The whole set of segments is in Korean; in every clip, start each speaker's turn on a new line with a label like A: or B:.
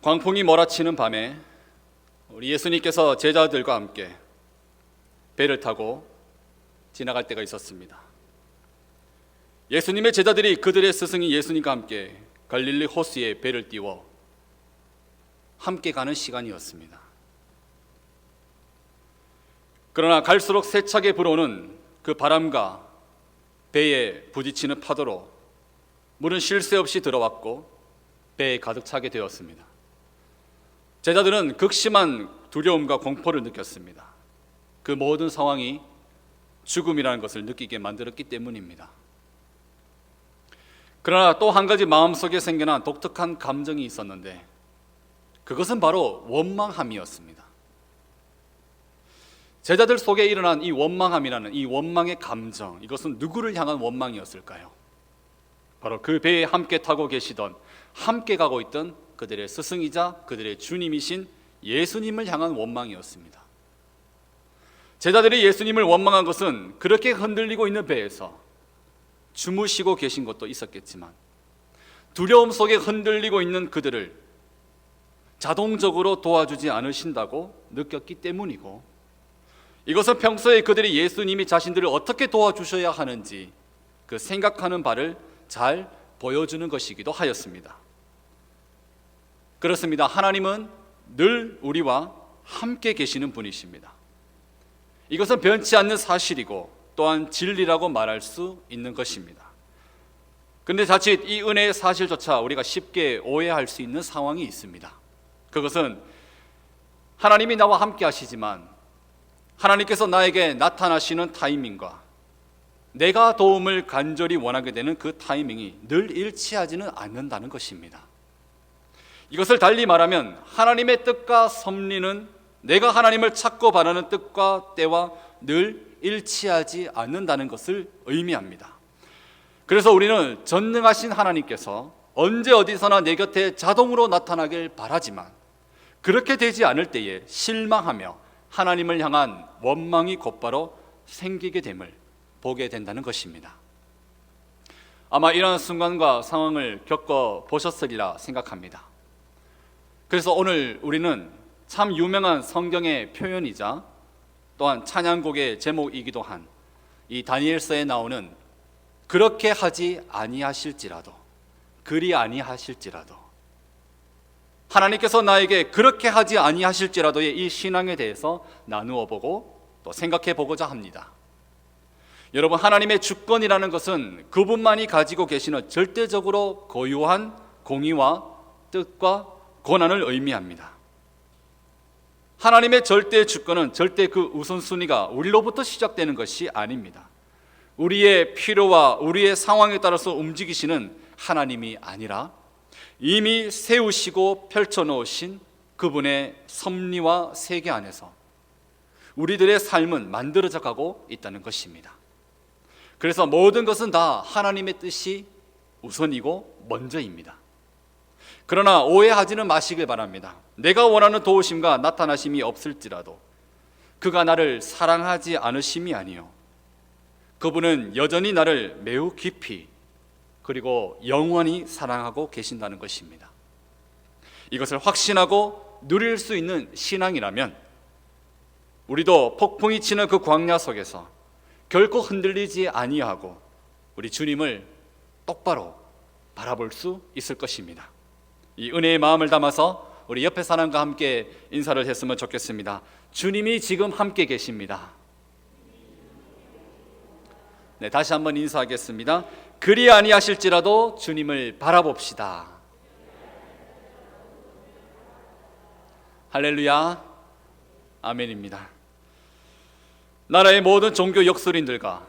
A: 광풍이 몰아치는 밤에 우리 예수님께서 제자들과 함께 배를 타고 지나갈 때가 있었습니다. 예수님의 제자들이 그들의 스승인 예수님과 함께 갈릴리 호수에 배를 띄워 함께 가는 시간이었습니다. 그러나 갈수록 세차게 불어오는 그 바람과 배에 부딪히는 파도로 물은 쉴 새 없이 들어왔고 배에 가득 차게 되었습니다. 제자들은 극심한 두려움과 공포를 느꼈습니다. 그 모든 상황이 죽음이라는 것을 느끼게 만들었기 때문입니다. 그러나 또 한 가지 마음속에 생겨난 독특한 감정이 있었는데 그것은 바로 원망함이었습니다. 제자들 속에 일어난 이 원망함이라는 이 원망의 감정, 이것은 누구를 향한 원망이었을까요? 바로 그 배에 함께 타고 계시던, 함께 가고 있던 그들의 스승이자 그들의 주님이신 예수님을 향한 원망이었습니다. 제자들이 예수님을 원망한 것은 그렇게 흔들리고 있는 배에서 주무시고 계신 것도 있었겠지만 두려움 속에 흔들리고 있는 그들을 자동적으로 도와주지 않으신다고 느꼈기 때문이고, 이것은 평소에 그들이 예수님이 자신들을 어떻게 도와주셔야 하는지 그 생각하는 바를 잘 보여주는 것이기도 하였습니다. 그렇습니다. 하나님은 늘 우리와 함께 계시는 분이십니다. 이것은 변치 않는 사실이고 또한 진리라고 말할 수 있는 것입니다. 그런데 자칫 이 은혜의 사실조차 우리가 쉽게 오해할 수 있는 상황이 있습니다. 그것은 하나님이 나와 함께 하시지만 하나님께서 나에게 나타나시는 타이밍과 내가 도움을 간절히 원하게 되는 그 타이밍이 늘 일치하지는 않는다는 것입니다. 이것을 달리 말하면 하나님의 뜻과 섭리는 내가 하나님을 찾고 바라는 뜻과 때와 늘 일치하지 않는다는 것을 의미합니다. 그래서 우리는 전능하신 하나님께서 언제 어디서나 내 곁에 자동으로 나타나길 바라지만 그렇게 되지 않을 때에 실망하며 하나님을 향한 원망이 곧바로 생기게 됨을 보게 된다는 것입니다. 아마 이러한 순간과 상황을 겪어보셨으리라 생각합니다. 그래서 오늘 우리는 참 유명한 성경의 표현이자 또한 찬양곡의 제목이기도 한 이 다니엘서에 나오는 그렇게 하지 아니하실지라도, 그리 아니하실지라도, 하나님께서 나에게 그렇게 하지 아니하실지라도의 이 신앙에 대해서 나누어 보고 또 생각해 보고자 합니다. 여러분, 하나님의 주권이라는 것은 그분만이 가지고 계시는 절대적으로 고유한 공의와 뜻과 권한을 의미합니다. 하나님의 절대 주권은 절대 그 우선순위가 우리로부터 시작되는 것이 아닙니다. 우리의 필요와 우리의 상황에 따라서 움직이시는 하나님이 아니라 이미 세우시고 펼쳐놓으신 그분의 섭리와 세계 안에서 우리들의 삶은 만들어져 가고 있다는 것입니다. 그래서 모든 것은 다 하나님의 뜻이 우선이고 먼저입니다. 그러나 오해하지는 마시길 바랍니다. 내가 원하는 도우심과 나타나심이 없을지라도 그가 나를 사랑하지 않으심이 아니요, 그분은 여전히 나를 매우 깊이 그리고 영원히 사랑하고 계신다는 것입니다. 이것을 확신하고 누릴 수 있는 신앙이라면 우리도 폭풍이 치는 그 광야 속에서 결코 흔들리지 아니하고 우리 주님을 똑바로 바라볼 수 있을 것입니다. 이 은혜의 마음을 담아서 우리 옆에 사람과 함께 인사를 했으면 좋겠습니다. 주님이 지금 함께 계십니다. 네, 다시 한번 인사하겠습니다. 그리 아니하실지라도 주님을 바라봅시다. 할렐루야, 아멘입니다. 나라의 모든 종교 역술인들과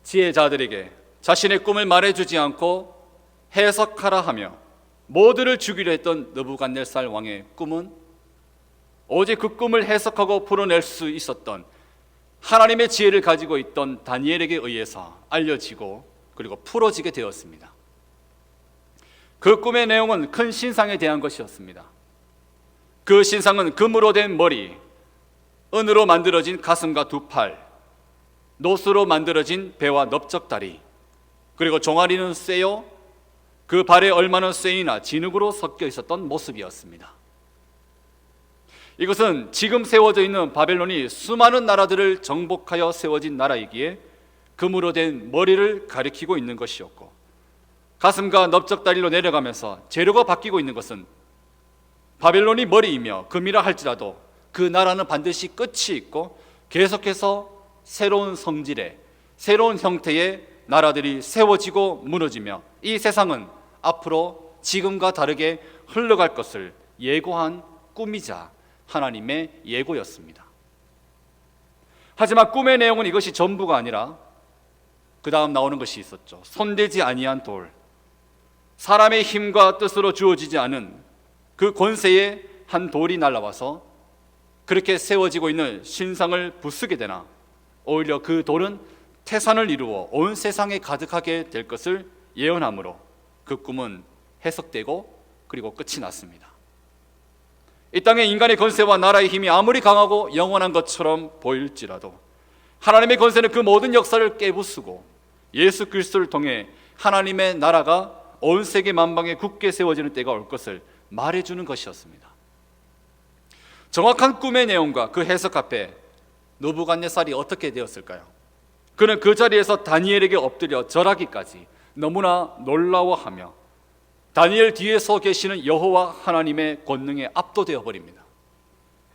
A: 지혜자들에게 자신의 꿈을 말해주지 않고 해석하라 하며 모두를 죽이려 했던 느부갓네살 왕의 꿈은 오직 그 꿈을 해석하고 풀어낼 수 있었던 하나님의 지혜를 가지고 있던 다니엘에게 의해서 알려지고 그리고 풀어지게 되었습니다. 그 꿈의 내용은 큰 신상에 대한 것이었습니다. 그 신상은 금으로 된 머리, 은으로 만들어진 가슴과 두 팔, 노수로 만들어진 배와 넓적다리, 그리고 종아리는 쇠요, 그 발에 얼마나 쇠이나 진흙으로 섞여 있었던 모습이었습니다. 이것은 지금 세워져 있는 바벨론이 수많은 나라들을 정복하여 세워진 나라이기에 금으로 된 머리를 가리키고 있는 것이었고, 가슴과 넓적다리로 내려가면서 재료가 바뀌고 있는 것은 바벨론이 머리이며 금이라 할지라도 그 나라는 반드시 끝이 있고 계속해서 새로운 성질의, 새로운 형태의 나라들이 세워지고 무너지며 이 세상은 앞으로 지금과 다르게 흘러갈 것을 예고한 꿈이자 하나님의 예고였습니다. 하지만 꿈의 내용은 이것이 전부가 아니라 그 다음 나오는 것이 있었죠. 손대지 아니한 돌, 사람의 힘과 뜻으로 주어지지 않은 그 권세의 한 돌이 날아와서 그렇게 세워지고 있는 신상을 부수게 되나, 오히려 그 돌은 태산을 이루어 온 세상에 가득하게 될 것을 예언하므로 그 꿈은 해석되고 그리고 끝이 났습니다. 이 땅에 인간의 권세와 나라의 힘이 아무리 강하고 영원한 것처럼 보일지라도 하나님의 권세는 그 모든 역사를 깨부수고 예수 그리스도를 통해 하나님의 나라가 온 세계 만방에 굳게 세워지는 때가 올 것을 말해주는 것이었습니다. 정확한 꿈의 내용과 그 해석 앞에 느부갓네살이 어떻게 되었을까요? 그는 그 자리에서 다니엘에게 엎드려 절하기까지 너무나 놀라워하며 다니엘 뒤에 서 계시는 여호와 하나님의 권능에 압도되어 버립니다.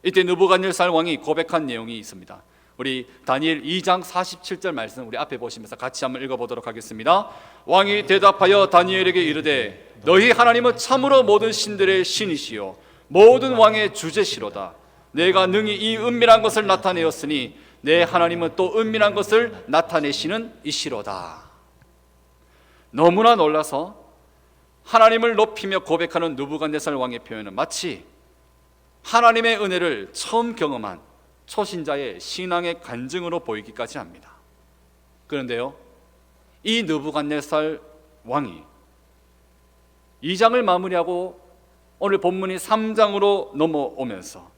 A: 이때 느부갓네살 왕이 고백한 내용이 있습니다. 우리 다니엘 2장 47절 말씀 우리 앞에 보시면서 같이 한번 읽어보도록 하겠습니다. 왕이 대답하여 다니엘에게 이르되 너희 하나님은 참으로 모든 신들의 신이시요 모든 왕의 주제시로다. 내가 능히 이 은밀한 것을 나타내었으니 내 하나님은 또 은밀한 것을 나타내시는 이시로다. 너무나 놀라서 하나님을 높이며 고백하는 느부갓네살 왕의 표현은 마치 하나님의 은혜를 처음 경험한 초신자의 신앙의 간증으로 보이기까지 합니다. 그런데요, 이 느부갓네살 왕이 2장을 마무리하고 오늘 본문이 3장으로 넘어오면서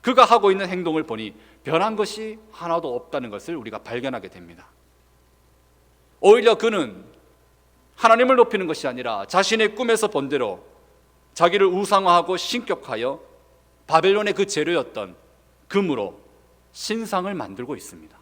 A: 그가 하고 있는 행동을 보니 변한 것이 하나도 없다는 것을 우리가 발견하게 됩니다. 오히려 그는 하나님을 높이는 것이 아니라 자신의 꿈에서 본 대로 자기를 우상화하고 신격하여 바벨론의 그 재료였던 금으로 신상을 만들고 있습니다.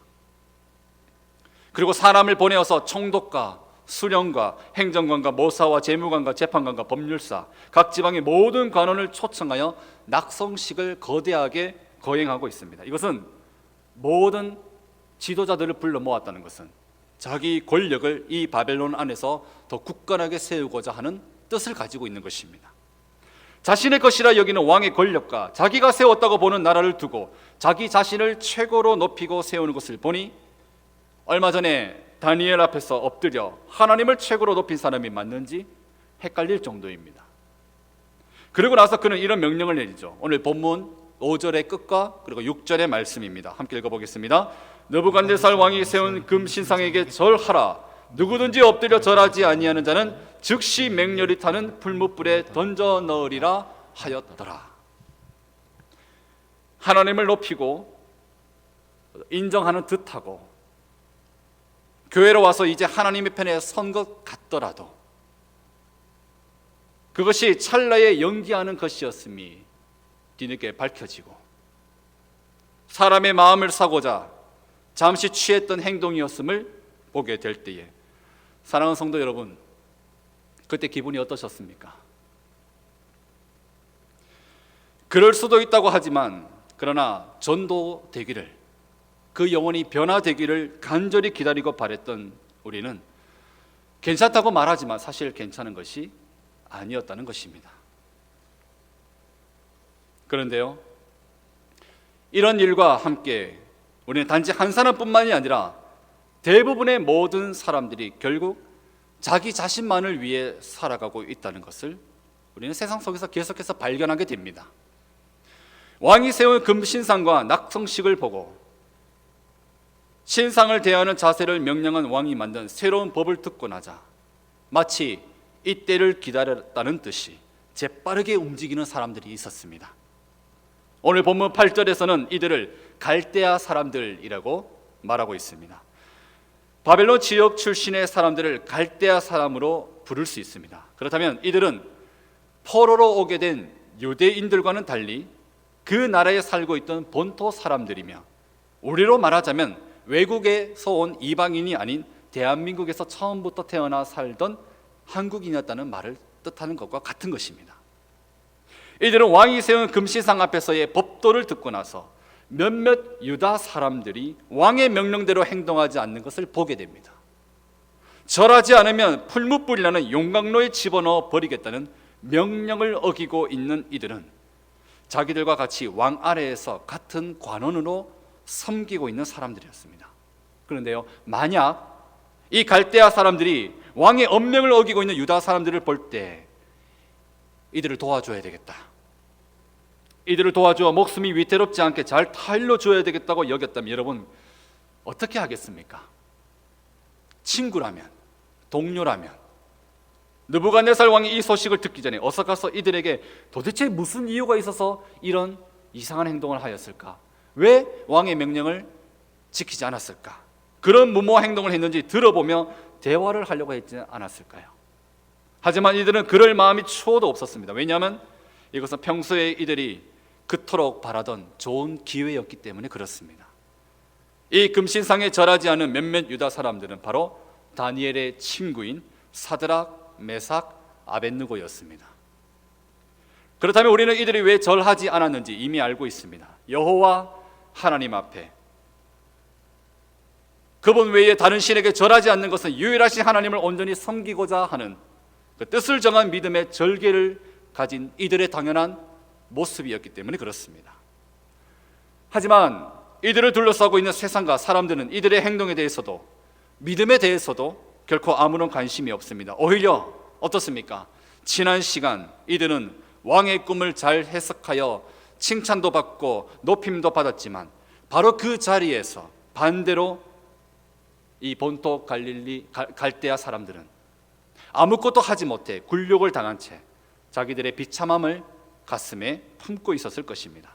A: 그리고 사람을 보내어서 총독과 수령과 행정관과 모사와 재무관과 재판관과 법률사 각 지방의 모든 관원을 초청하여 낙성식을 거대하게 거행하고 있습니다. 이것은 모든 지도자들을 불러 모았다는 것은 자기 권력을 이 바벨론 안에서 더 굳건하게 세우고자 하는 뜻을 가지고 있는 것입니다. 자신의 것이라 여기는 왕의 권력과 자기가 세웠다고 보는 나라를 두고 자기 자신을 최고로 높이고 세우는 것을 보니 얼마 전에 다니엘 앞에서 엎드려 하나님을 최고로 높인 사람이 맞는지 헷갈릴 정도입니다. 그리고 나서 그는 이런 명령을 내리죠. 오늘 본문 5절의 끝과 그리고 6절의 말씀입니다. 함께 읽어보겠습니다. 느부갓네살 왕이 세운 금 신상에게 절하라. 누구든지 엎드려 절하지 아니하는 자는 즉시 맹렬히 타는 풀무불에 던져 넣으리라 하였더라. 하나님을 높이고 인정하는 듯하고 교회로 와서 이제 하나님의 편에 선 것 같더라도 그것이 찰나에 연기하는 것이었음이 뒤늦게 밝혀지고 사람의 마음을 사고자 잠시 취했던 행동이었음을 보게 될 때에 사랑하는 성도 여러분, 그때 기분이 어떠셨습니까? 그럴 수도 있다고 하지만 그러나 전도되기를, 그 영혼이 변화되기를 간절히 기다리고 바랬던 우리는 괜찮다고 말하지만 사실 괜찮은 것이 아니었다는 것입니다. 그런데요, 이런 일과 함께 우리는 단지 한 사람뿐만이 아니라 대부분의 모든 사람들이 결국 자기 자신만을 위해 살아가고 있다는 것을 우리는 세상 속에서 계속해서 발견하게 됩니다. 왕이 세운 금신상과 낙성식을 보고 신상을 대하는 자세를 명령한 왕이 만든 새로운 법을 듣고 나자 마치 이때를 기다렸다는 듯이 재빠르게 움직이는 사람들이 있었습니다. 오늘 본문 8절에서는 이들을 갈대아 사람들이라고 말하고 있습니다. 바벨론 지역 출신의 사람들을 갈대아 사람으로 부를 수 있습니다. 그렇다면 이들은 포로로 오게 된 유대인들과는 달리 그 나라에 살고 있던 본토 사람들이며, 우리로 말하자면 외국에서 온 이방인이 아닌 대한민국에서 처음부터 태어나 살던 한국인이었다는 말을 뜻하는 것과 같은 것입니다. 이들은 왕이 세운 금시상 앞에서의 법도를 듣고 나서 몇몇 유다 사람들이 왕의 명령대로 행동하지 않는 것을 보게 됩니다. 절하지 않으면 풀무불이라는 용광로에 집어넣어 버리겠다는 명령을 어기고 있는 이들은 자기들과 같이 왕 아래에서 같은 관원으로 섬기고 있는 사람들이었습니다. 그런데요, 만약 이 갈대아 사람들이 왕의 엄명을 어기고 있는 유다 사람들을 볼 때 이들을 도와줘야 되겠다, 이들을 도와주어 목숨이 위태롭지 않게 잘 타일러줘야 되겠다고 여겼다면 여러분 어떻게 하겠습니까? 친구라면, 동료라면 느부갓네살 왕이 이 소식을 듣기 전에 어서 가서 이들에게 도대체 무슨 이유가 있어서 이런 이상한 행동을 하였을까? 왜 왕의 명령을 지키지 않았을까? 그런 무모한 행동을 했는지 들어보며 대화를 하려고 했지 않았을까요? 하지만 이들은 그럴 마음이 추호도 없었습니다. 왜냐하면 이것은 평소에 이들이 그토록 바라던 좋은 기회였기 때문에 그렇습니다. 이 금신상에 절하지 않은 몇몇 유다 사람들은 바로 다니엘의 친구인 사드락, 메삭, 아벳느고였습니다. 그렇다면 우리는 이들이 왜 절하지 않았는지 이미 알고 있습니다. 여호와 하나님 앞에 그분 외에 다른 신에게 절하지 않는 것은 유일하신 하나님을 온전히 섬기고자 하는 그 뜻을 정한 믿음의 절개를 가진 이들의 당연한 모습이었기 때문에 그렇습니다. 하지만 이들을 둘러싸고 있는 세상과 사람들은 이들의 행동에 대해서도 믿음에 대해서도 결코 아무런 관심이 없습니다. 오히려 어떻습니까? 지난 시간 이들은 왕의 꿈을 잘 해석하여 칭찬도 받고 높임도 받았지만 바로 그 자리에서 반대로 이 본토 갈대아 사람들은 아무것도 하지 못해 굴욕을 당한 채 자기들의 비참함을 가슴에 품고 있었을 것입니다.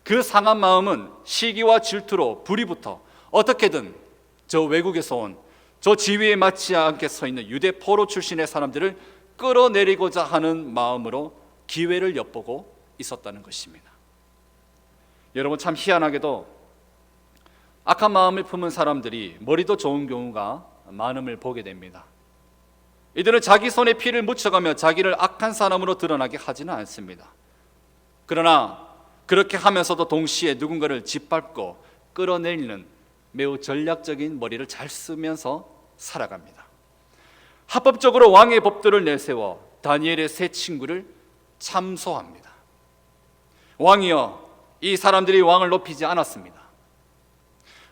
A: 그 상한 마음은 시기와 질투로 불이 붙어 어떻게든 저 외국에서 온 저 지위에 맞지 않게 서 있는 유대 포로 출신의 사람들을 끌어내리고자 하는 마음으로 기회를 엿보고 있었다는 것입니다. 여러분, 참 희한하게도 악한 마음을 품은 사람들이 머리도 좋은 경우가 많음을 보게 됩니다. 이들은 자기 손에 피를 묻혀가며 자기를 악한 사람으로 드러나게 하지는 않습니다. 그러나 그렇게 하면서도 동시에 누군가를 짓밟고 끌어내리는 매우 전략적인 머리를 잘 쓰면서 살아갑니다. 합법적으로 왕의 법도를 내세워 다니엘의 세 친구를 참소합니다. 왕이여, 이 사람들이 왕을 높이지 않았습니다.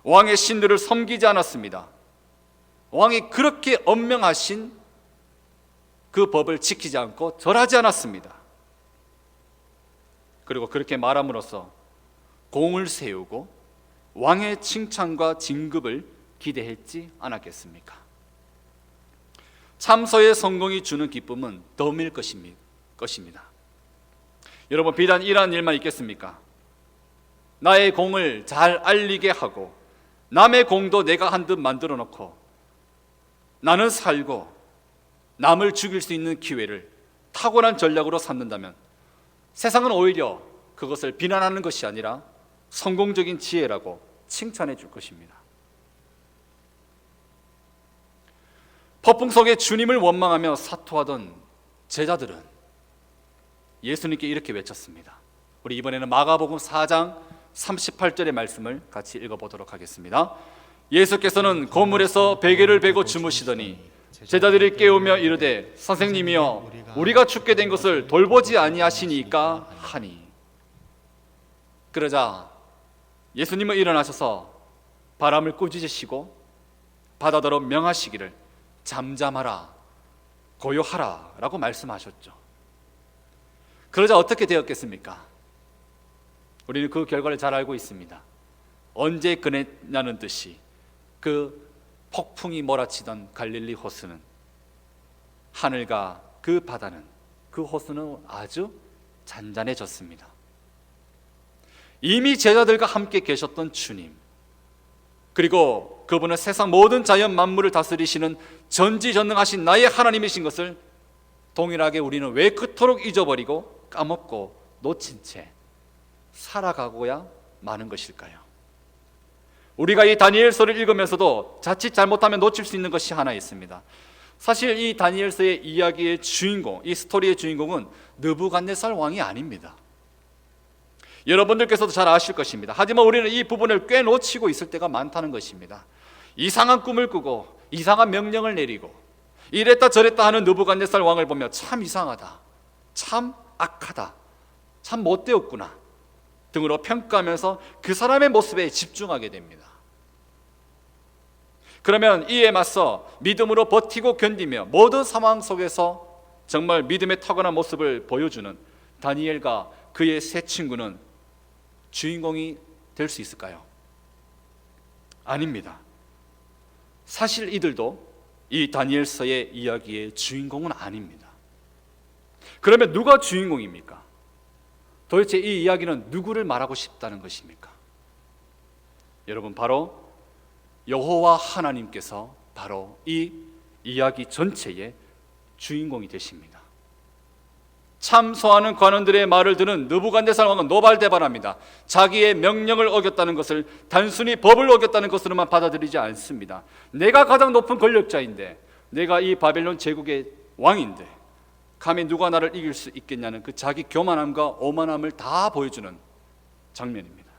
A: 왕의 신들을 섬기지 않았습니다. 왕이 그렇게 엄명하신 그 법을 지키지 않고 절하지 않았습니다. 그리고 그렇게 말함으로써 공을 세우고 왕의 칭찬과 진급을 기대했지 않았겠습니까? 참소의 성공이 주는 기쁨은 덤일 것입니다. 여러분, 비단 이러한 일만 있겠습니까? 나의 공을 잘 알리게 하고 남의 공도 내가 한 듯 만들어 놓고 나는 살고 남을 죽일 수 있는 기회를 탁월한 전략으로 삼는다면 세상은 오히려 그것을 비난하는 것이 아니라 성공적인 지혜라고 칭찬해 줄 것입니다. 폭풍 속에 주님을 원망하며 사토하던 제자들은 예수님께 이렇게 외쳤습니다. 우리 이번에는 마가복음 4장 38절의 말씀을 같이 읽어보도록 하겠습니다. 예수께서는 고물에서 베개를 베고 주무시더니 제자들이 깨우며 이르되 선생님이여, 우리가 죽게 된 것을 돌보지 아니하시니까 하니. 그러자 예수님은 일어나셔서 바람을 꾸짖으시고 바다더러 명하시기를 잠잠하라, 고요하라 라고 말씀하셨죠. 그러자 어떻게 되었겠습니까? 우리는 그 결과를 잘 알고 있습니다. 언제 그랬냐는 듯이 그 폭풍이 몰아치던 갈릴리 호수는, 하늘과 그 바다는, 그 호수는 아주 잔잔해졌습니다. 이미 제자들과 함께 계셨던 주님, 그리고 그분은 세상 모든 자연 만물을 다스리시는 전지전능하신 나의 하나님이신 것을 동일하게 우리는 왜 그토록 잊어버리고 까먹고 놓친 채 살아가고야 마는 것일까요? 우리가 이 다니엘서를 읽으면서도 자칫 잘못하면 놓칠 수 있는 것이 하나 있습니다. 사실 이 다니엘서의 이야기의 주인공, 이 스토리의 주인공은 느부갓네살 왕이 아닙니다. 여러분들께서도 잘 아실 것입니다. 하지만 우리는 이 부분을 꽤 놓치고 있을 때가 많다는 것입니다. 이상한 꿈을 꾸고 이상한 명령을 내리고 이랬다 저랬다 하는 느부갓네살 왕을 보며 참 이상하다, 참 악하다, 참 못되었구나 등으로 평가하면서 그 사람의 모습에 집중하게 됩니다. 그러면 이에 맞서 믿음으로 버티고 견디며 모든 상황 속에서 정말 믿음의 타고난 모습을 보여주는 다니엘과 그의 세 친구는 주인공이 될 수 있을까요? 아닙니다. 사실 이들도 이 다니엘서의 이야기의 주인공은 아닙니다. 그러면 누가 주인공입니까? 도대체 이 이야기는 누구를 말하고 싶다는 것입니까? 여러분, 바로 여호와 하나님께서 바로 이 이야기 전체의 주인공이 되십니다. 참소하는 관원들의 말을 듣는 느부갓네살 왕은 노발대발합니다. 자기의 명령을 어겼다는 것을 단순히 법을 어겼다는 것으로만 받아들이지 않습니다. 내가 가장 높은 권력자인데, 내가 이 바벨론 제국의 왕인데 감히 누가 나를 이길 수 있겠냐는 그 자기 교만함과 오만함을 다 보여주는 장면입니다.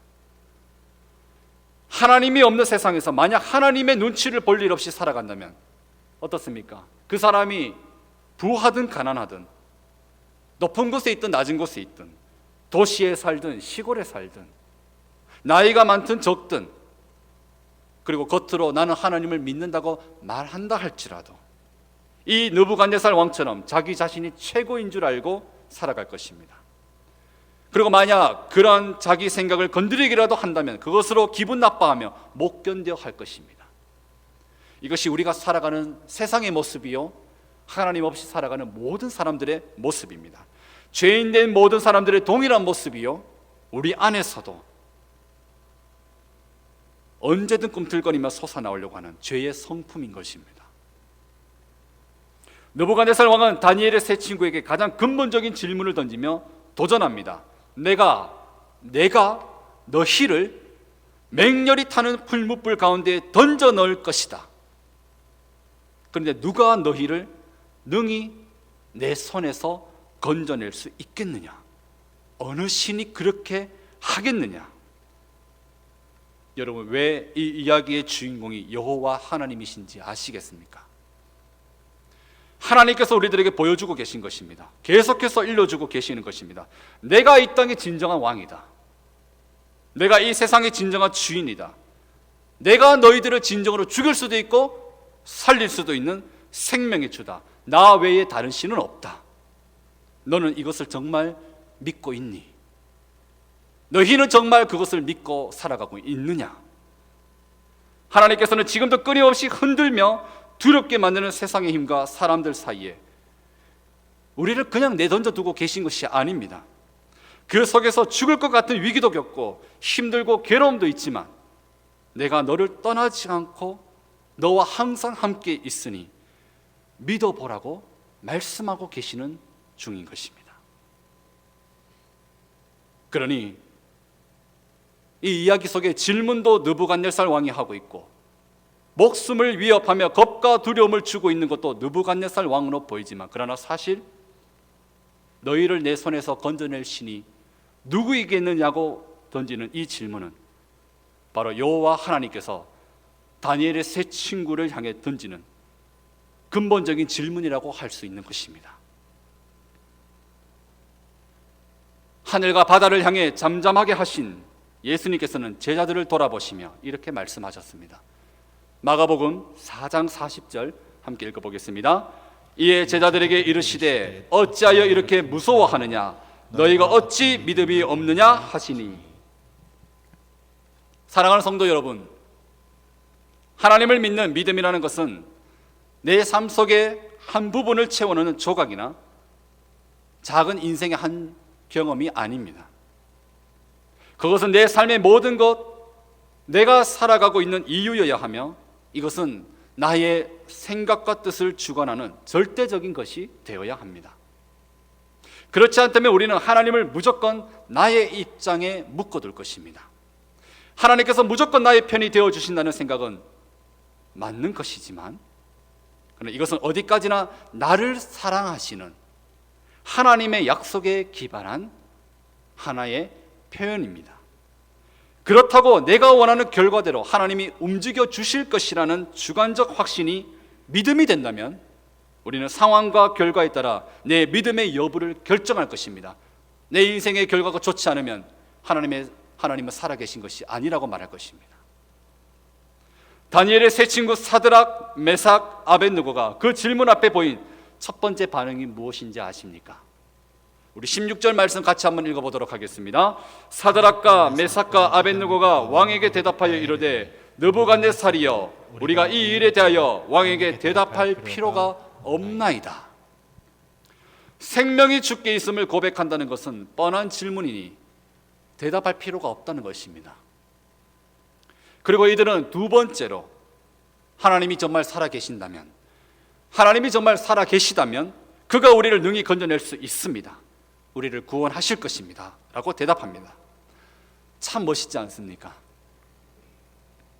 A: 하나님이 없는 세상에서 만약 하나님의 눈치를 볼 일 없이 살아간다면 어떻습니까? 그 사람이 부하든 가난하든 높은 곳에 있든 낮은 곳에 있든 도시에 살든 시골에 살든 나이가 많든 적든 그리고 겉으로 나는 하나님을 믿는다고 말한다 할지라도 이 느부갓네살 왕처럼 자기 자신이 최고인 줄 알고 살아갈 것입니다. 그리고 만약 그런 자기 생각을 건드리기라도 한다면 그것으로 기분 나빠하며 못 견뎌 할 것입니다. 이것이 우리가 살아가는 세상의 모습이요, 하나님 없이 살아가는 모든 사람들의 모습입니다. 죄인된 모든 사람들의 동일한 모습이요, 우리 안에서도 언제든 꿈틀거리며 솟아나오려고 하는 죄의 성품인 것입니다. 느부갓네살 왕은 다니엘의 세 친구에게 가장 근본적인 질문을 던지며 도전합니다. 내가 너희를 맹렬히 타는 풀무불 가운데 던져 넣을 것이다. 그런데 누가 너희를 능히 내 손에서 건져낼 수 있겠느냐? 어느 신이 그렇게 하겠느냐? 여러분, 왜 이 이야기의 주인공이 여호와 하나님이신지 아시겠습니까? 하나님께서 우리들에게 보여주고 계신 것입니다. 계속해서 일러주고 계시는 것입니다. 내가 이 땅의 진정한 왕이다. 내가 이 세상의 진정한 주인이다. 내가 너희들을 진정으로 죽일 수도 있고 살릴 수도 있는 생명의 주다. 나 외에 다른 신은 없다. 너는 이것을 정말 믿고 있니? 너희는 정말 그것을 믿고 살아가고 있느냐? 하나님께서는 지금도 끊임없이 흔들며 두렵게 만드는 세상의 힘과 사람들 사이에 우리를 그냥 내던져 두고 계신 것이 아닙니다. 그 속에서 죽을 것 같은 위기도 겪고 힘들고 괴로움도 있지만 내가 너를 떠나지 않고 너와 항상 함께 있으니 믿어보라고 말씀하고 계시는 중인 것입니다. 그러니 이 이야기 속에 질문도 느부갓네살 왕이 하고 있고 목숨을 위협하며 겁과 두려움을 주고 있는 것도 느부갓네살 왕으로 보이지만, 그러나 사실 너희를 내 손에서 건져낼 신이 누구이겠느냐고 던지는 이 질문은 바로 여호와 하나님께서 다니엘의 세 친구를 향해 던지는 근본적인 질문이라고 할 수 있는 것입니다. 하늘과 바다를 향해 잠잠하게 하신 예수님께서는 제자들을 돌아보시며 이렇게 말씀하셨습니다. 마가복음 4장 40절 함께 읽어보겠습니다. 이에 제자들에게 이르시되 어찌하여 이렇게 무서워하느냐? 너희가 어찌 믿음이 없느냐 하시니. 사랑하는 성도 여러분, 하나님을 믿는 믿음이라는 것은 내 삶 속의 한 부분을 채워넣는 조각이나 작은 인생의 한 경험이 아닙니다. 그것은 내 삶의 모든 것, 내가 살아가고 있는 이유여야 하며 이것은 나의 생각과 뜻을 주관하는 절대적인 것이 되어야 합니다. 그렇지 않다면 우리는 하나님을 무조건 나의 입장에 묶어둘 것입니다. 하나님께서 무조건 나의 편이 되어주신다는 생각은 맞는 것이지만, 그러나 이것은 어디까지나 나를 사랑하시는 하나님의 약속에 기반한 하나의 표현입니다. 그렇다고 내가 원하는 결과대로 하나님이 움직여 주실 것이라는 주관적 확신이 믿음이 된다면 우리는 상황과 결과에 따라 내 믿음의 여부를 결정할 것입니다. 내 인생의 결과가 좋지 않으면 하나님은 살아계신 것이 아니라고 말할 것입니다. 다니엘의 세 친구 사드락, 메삭, 아벳느고가 그 질문 앞에 보인 첫 번째 반응이 무엇인지 아십니까? 우리 16절 말씀 같이 한번 읽어보도록 하겠습니다. 사드락과 메삭과 아벳느고가 왕에게 대답하여 이르되 느부갓네살이여, 우리가 이 일에 대하여 왕에게 대답할 필요가 없나이다. 생명이 주께 있음을 고백한다는 것은 뻔한 질문이니 대답할 필요가 없다는 것입니다. 그리고 이들은 두 번째로 하나님이 정말 살아계신다면, 하나님이 정말 살아계시다면 그가 우리를 능히 건져낼 수 있습니다. 우리를 구원하실 것입니다 라고 대답합니다. 참 멋있지 않습니까?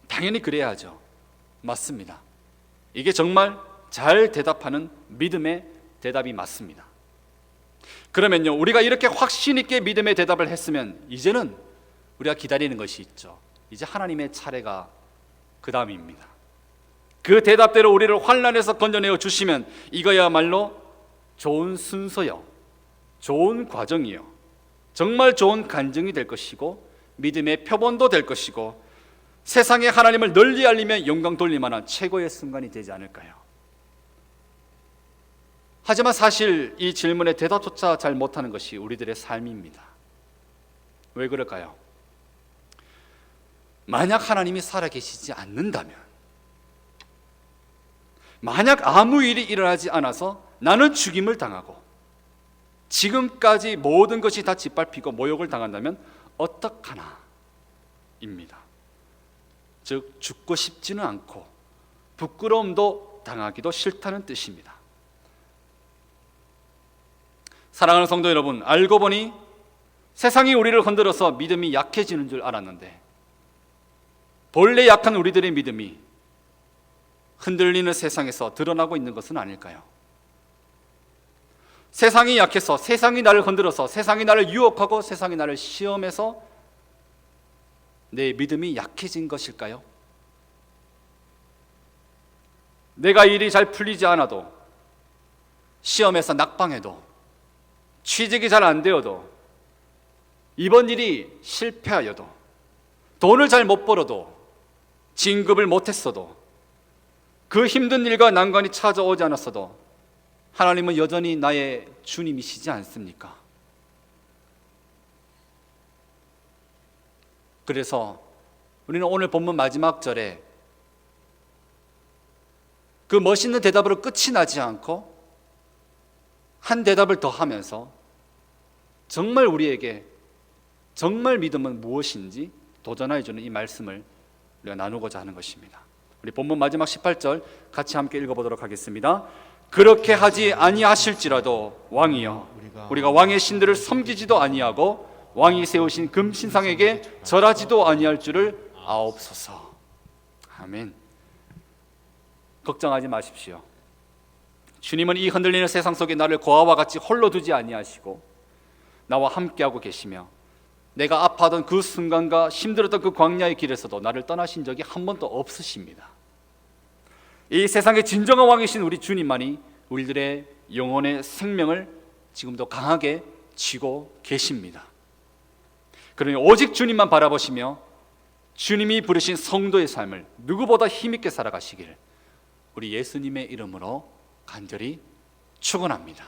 A: 당연히 그래야죠. 맞습니다. 이게 정말 잘 대답하는 믿음의 대답이 맞습니다. 그러면요, 우리가 이렇게 확신 있게 믿음의 대답을 했으면 이제는 우리가 기다리는 것이 있죠. 이제 하나님의 차례가 그 다음입니다. 그 대답대로 우리를 환난에서 건져내어 주시면 이거야말로 좋은 순서요, 좋은 과정이요, 정말 좋은 간증이 될 것이고 믿음의 표본도 될 것이고 세상에 하나님을 널리 알리며 영광 돌릴 만한 최고의 순간이 되지 않을까요? 하지만 사실 이 질문에 대답조차 잘 못하는 것이 우리들의 삶입니다. 왜 그럴까요? 만약 하나님이 살아계시지 않는다면, 만약 아무 일이 일어나지 않아서 나는 죽임을 당하고 지금까지 모든 것이 다 짓밟히고 모욕을 당한다면 어떡하나 입니다. 즉 죽고 싶지는 않고 부끄러움도 당하기도 싫다는 뜻입니다. 사랑하는 성도 여러분, 알고 보니 세상이 우리를 흔들어서 믿음이 약해지는 줄 알았는데 본래 약한 우리들의 믿음이 흔들리는 세상에서 드러나고 있는 것은 아닐까요? 세상이 약해서, 세상이 나를 흔들어서, 세상이 나를 유혹하고 세상이 나를 시험해서 내 믿음이 약해진 것일까요? 내가 일이 잘 풀리지 않아도, 시험에서 낙방해도, 취직이 잘 안 되어도, 이번 일이 실패하여도, 돈을 잘 못 벌어도, 진급을 못했어도, 그 힘든 일과 난관이 찾아오지 않았어도 하나님은 여전히 나의 주님이시지 않습니까? 그래서 우리는 오늘 본문 마지막 절에 그 멋있는 대답으로 끝이 나지 않고 한 대답을 더 하면서 정말 우리에게 정말 믿음은 무엇인지 도전해주는 이 말씀을 우리가 나누고자 하는 것입니다. 우리 본문 마지막 18절 같이 함께 읽어보도록 하겠습니다. 그렇게 하지 아니하실지라도 왕이여, 우리가 왕의 신들을 섬기지도 아니하고 왕이 세우신 금신상에게 절하지도 아니할 줄을 아옵소서. 아멘. 걱정하지 마십시오. 주님은 이 흔들리는 세상 속에 나를 고아와 같이 홀로 두지 아니하시고 나와 함께하고 계시며 내가 아파하던 그 순간과 힘들었던 그 광야의 길에서도 나를 떠나신 적이 한 번도 없으십니다. 이 세상의 진정한 왕이신 우리 주님만이 우리들의 영혼의 생명을 지금도 강하게 쥐고 계십니다. 그러니 오직 주님만 바라보시며 주님이 부르신 성도의 삶을 누구보다 힘있게 살아가시길 우리 예수님의 이름으로 간절히 축원합니다.